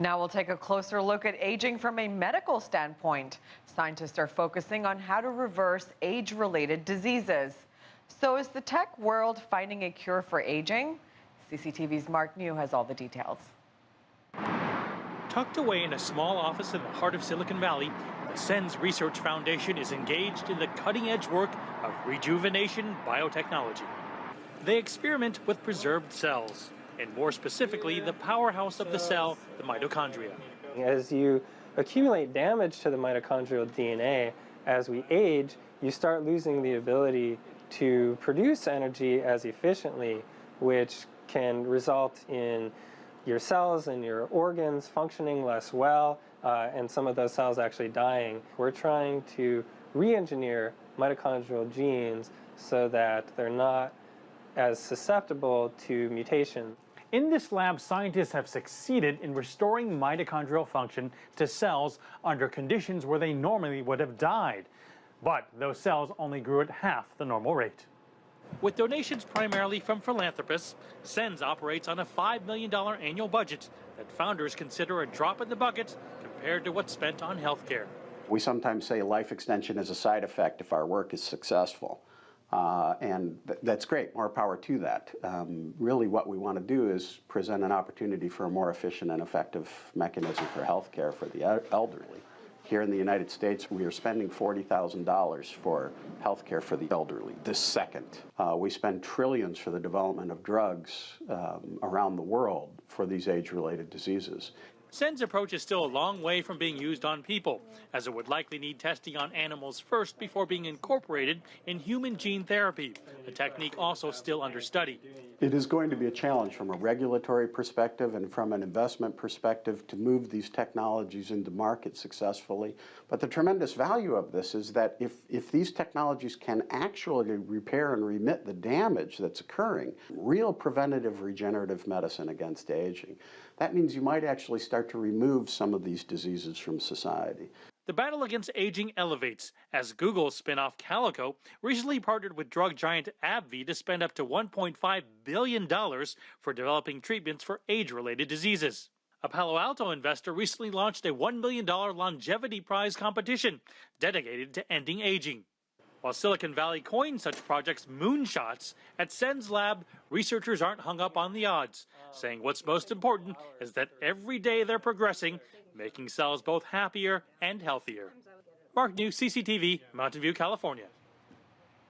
Now we'll take a closer look at aging from a medical standpoint. Scientists are focusing on how to reverse age-related diseases. So is the tech world finding a cure for aging? CCTV's Mark New has all the details. Tucked away in a small office in the heart of Silicon Valley, the SENS Research Foundation is engaged in the cutting-edge work of rejuvenation biotechnology. They experiment with preserved cells, and more specifically, the powerhouse of the cell, the mitochondria. As you accumulate damage to the mitochondrial DNA, as we age, you start losing the ability to produce energy as efficiently, which can result in your cells and your organs functioning less well, and some of those cells actually dying. We're trying to re-engineer mitochondrial genes so that they're not as susceptible to mutation. In this lab, scientists have succeeded in restoring mitochondrial function to cells under conditions where they normally would have died. But those cells only grew at half the normal rate. With donations primarily from philanthropists, SENS operates on a $5 million annual budget that founders consider a drop in the bucket compared to what's spent on healthcare. We sometimes say life extension is a side effect if our work is successful. And that's great, more power to that. Really what we want to do is present an opportunity for a more efficient and effective mechanism for healthcare for the elderly. Here in the United States, we are spending $40,000 for healthcare for the elderly this second. We spend trillions for the development of drugs around the world for these age-related diseases. SENS approach is still a long way from being used on people, as it would likely need testing on animals first before being incorporated in human gene therapy, a technique also still under study. It is going to be a challenge from a regulatory perspective and from an investment perspective to move these technologies into market successfully. But the tremendous value of this is that if these technologies can actually repair and remit the damage that's occurring, real preventative regenerative medicine against aging, that means you might actually start to remove some of these diseases from society. The battle against aging elevates as Google's spin-off Calico recently partnered with drug giant AbbVie to spend up to $1.5 billion for developing treatments for age-related diseases. A Palo Alto investor recently launched a $1 million longevity prize competition dedicated to ending aging. While Silicon Valley coined such projects moonshots, at SENS Lab, researchers aren't hung up on the odds, saying what's most important is that every day they're progressing, making cells both happier and healthier. Mark New, CCTV, Mountain View, California.